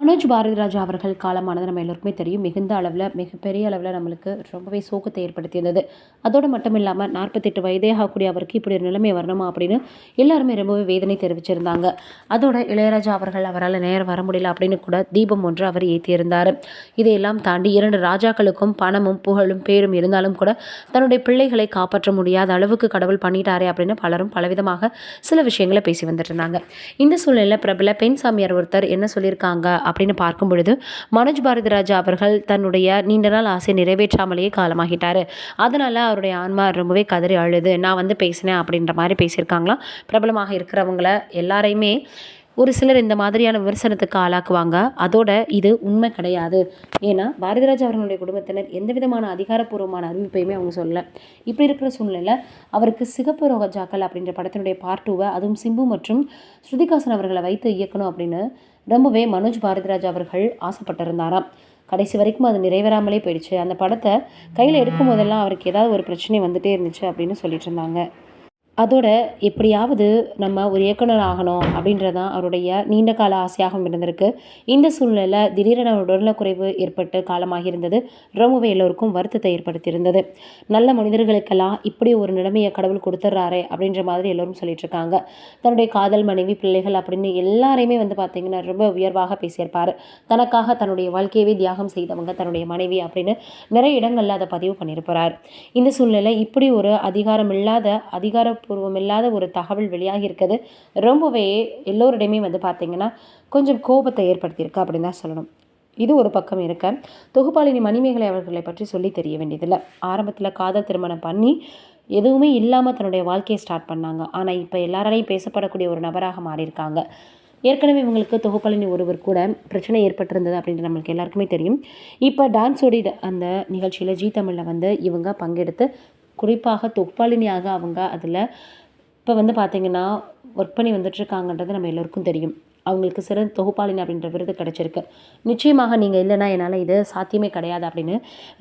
மனோஜ் பாரதிராஜா அவர்கள் காலமானது நம்ம எல்லோருக்குமே தெரியும். மிகுந்த அளவில் மிகப்பெரிய அளவில் நம்மளுக்கு ரொம்பவே சோகத்தை ஏற்படுத்தியிருந்தது. அதோடு மட்டும் இல்லாமல் 48 வயதே ஆகக்கூடிய அவருக்கு இப்படி ஒரு நிலைமை வரணுமா அப்படின்னு எல்லாருமே ரொம்பவே வேதனை தெரிவிச்சிருந்தாங்க. அதோட இளையராஜா அவர்கள் அவரால் நேரம் வர முடியல அப்படின்னு கூட தீபம் ஒன்று அவர் ஏற்றியிருந்தார். இதையெல்லாம் தாண்டி 2 ராஜாக்களுக்கும் பணமும் புகழும் பேரும் இருந்தாலும் கூட தன்னுடைய பிள்ளைகளை காப்பாற்ற முடியாத அளவுக்கு கடவுள் பண்ணிட்டாரே அப்படின்னு பலரும் பலவிதமாக சில விஷயங்களை பேசி வந்துட்டு இருந்தாங்க. இந்த சூழ்நிலையில் பிரபல பெண் சாமியார் ஒருத்தர் என்ன சொல்லியிருக்காங்க அப்படின்னு பார்க்கும் பொழுது, மனோஜ் பாரதிராஜா அவர்கள் தன்னுடைய நீண்ட நாள் ஆசையை நிறைவேற்றாமலேயே காலமாகிட்டாரு. அதனால அவருடைய ஆன்மா ரொம்பவே கதறி அழுது நான் பேசினேன் அப்படின்ற மாதிரி பேசியிருக்காங்களாம். பிரபலமாக இருக்கிறவங்கள எல்லாரையுமே ஒரு சிலர் இந்த மாதிரியான விமர்சனத்துக்கு ஆளாக்குவாங்க. அதோட இது உண்மை கிடையாது. ஏன்னா பாரதிராஜா அவர்களுடைய குடும்பத்தினர் எந்த விதமான அதிகாரப்பூர்வமான அறிவிப்பையுமே அவங்க சொல்லலை. இப்படி இருக்கிற சூழ்நிலையில் அவருக்கு சிகப்பு ரோஜாக்கள் அப்படின்ற படத்தினுடைய பார்ட் 2 அதுவும் சிம்பு மற்றும் ஸ்ருதிகாசன் அவர்களை வைத்து இயக்கணும் அப்படின்னு ரொம்பவே மனோஜ் பாரதிராஜா அவர்கள் ஆசைப்பட்டிருந்தாராம். கடைசி வரைக்கும் அது நிறைவேறாமலே போயிடுச்சு. அந்த படத்தை கையில் எடுக்கும் போதெல்லாம் அவருக்கு ஏதாவது ஒரு பிரச்சனை வந்துட்டே இருந்துச்சு அப்படின்னு சொல்லிட்டு இருந்தாங்க. அதோட எப்படியாவது நம்ம ஒரு இயக்குனர் ஆகணும் அப்படின்றதான் அவருடைய நீண்ட கால ஆசையாகவும் இருந்திருக்கு. இந்த சூழ்நிலையில் திடீரென உடல்நலக்குறைவு ஏற்பட்டு காலமாகி இருந்தது ரொம்பவே எல்லோருக்கும் வருத்தத்தை ஏற்படுத்தியிருந்தது. நல்ல மனிதர்களுக்கெல்லாம் இப்படி ஒரு நிலைமையை கடவுள் கொடுத்துட்றாரே அப்படின்ற மாதிரி எல்லோரும் சொல்லிட்டு இருக்காங்க. தன்னுடைய காதல் மனைவி பிள்ளைகள் அப்படின்னு எல்லாரையுமே பார்த்தீங்கன்னா ரொம்ப உயர்வாக பேசியிருப்பார். தனக்காக தன்னுடைய வாழ்க்கையவே தியாகம் செய்தவங்க தன்னுடைய மனைவி அப்படின்னு நிறைய இடங்களில் அதை பதிவு பண்ணியிருப்பார். இந்த சூழ்நிலையில் இப்படி ஒரு அதிகாரப்பூர்வமில்லாத ஒரு தகவல் வெளியாகி இருக்குது ரொம்பவே எல்லோரிடையுமே பார்த்தீங்கன்னா கொஞ்சம் கோபத்தை ஏற்படுத்தியிருக்கு அப்படின்னு தான் சொல்லணும். இது ஒரு பக்கம் இருக்க, தொகுப்பாளினி மணிமேகலை அவர்களை பற்றி சொல்லி தெரிய வேண்டியதில்லை. ஆரம்பத்தில் காதல் திருமணம் பண்ணி எதுவுமே இல்லாமல் தன்னுடைய வாழ்க்கையை ஸ்டார்ட் பண்ணாங்க. ஆனால் இப்போ எல்லாராலையும் பேசப்படக்கூடிய ஒரு நபராக மாறியிருக்காங்க. ஏற்கனவே இவங்களுக்கு தொகுப்பாளினி ஒருவர் கூட பிரச்சனை ஏற்பட்டிருந்தது அப்படின்ட்டு நம்மளுக்கு எல்லாருக்குமே தெரியும். இப்போ டான்ஸ் ஓடி அந்த நிகழ்ச்சியில் ஜீ தமிழில் இவங்க பங்கெடுத்து குறிப்பாக தொகுப்பாளினியாக அவங்க அதில் இப்போ பார்த்தீங்கன்னா ஒர்க் பண்ணி வந்துட்டுருக்காங்கன்றது நம்ம எல்லோருக்கும் தெரியும். அவங்களுக்கு சிறந்த தொகுப்பாளினி அப்படின்ற விருது கிடச்சிருக்கு. நிச்சயமாக நீங்கள் இல்லைன்னா என்னால் இது சாத்தியமே கிடையாது அப்படின்னு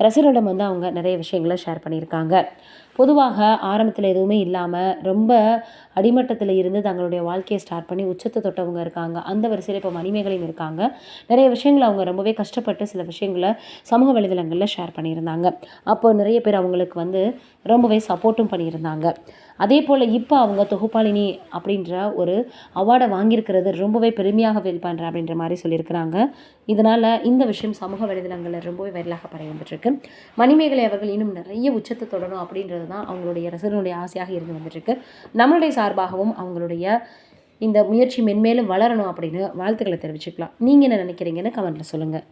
ரசிகர்களிடம் அவங்க நிறைய விஷயங்களை ஷேர் பண்ணியிருக்காங்க. பொதுவாக ஆரம்பத்தில் எதுவுமே இல்லாமல் ரொம்ப அடிமட்டத்தில் இருந்து தங்களுடைய வாழ்க்கையை ஸ்டார்ட் பண்ணி உச்சத்தை தொட்டவங்க இருக்காங்க. அந்த வரிசையில் இப்போ மணிமேகலையும் இருக்காங்க. நிறைய விஷயங்களை அவங்க ரொம்பவே கஷ்டப்பட்டு சில விஷயங்களை சமூக வலைதளங்களில் ஷேர் பண்ணியிருந்தாங்க. அப்போ நிறைய பேர் அவங்களுக்கு ரொம்பவே சப்போர்ட்டும் பண்ணியிருந்தாங்க. அதே போல் இப்போ அவங்க தொகுப்பாளினி அப்படின்ற ஒரு அவார்டை வாங்கியிருக்கிறது ரொம்பவே பெருமையாக ஃபீல் பண்ணுறேன் அப்படின்ற மாதிரி சொல்லியிருக்கிறாங்க. இதனால் இந்த விஷயம் சமூக வலைதளங்களில் ரொம்பவே வைரலாக பரவி வந்துட்டுருக்கு. மணிமேகலை அவர்கள் இன்னும் நிறைய உச்சத்தை தொடரும் அப்படின்றது தான் அவங்களுடைய ரசிகர்களுடைய ஆசையாக இருந்து வந்துட்டுருக்கு. நம்மளுடைய சார்பாகவும் அவங்களுடைய இந்த முயற்சி மென்மேலும் வளரணும் அப்படின்னு வாழ்த்துக்களை தெரிவிச்சுக்கலாம். நீங்கள் என்ன நினைக்கிறீங்கன்னு கமெண்ட்டில் சொல்லுங்கள்.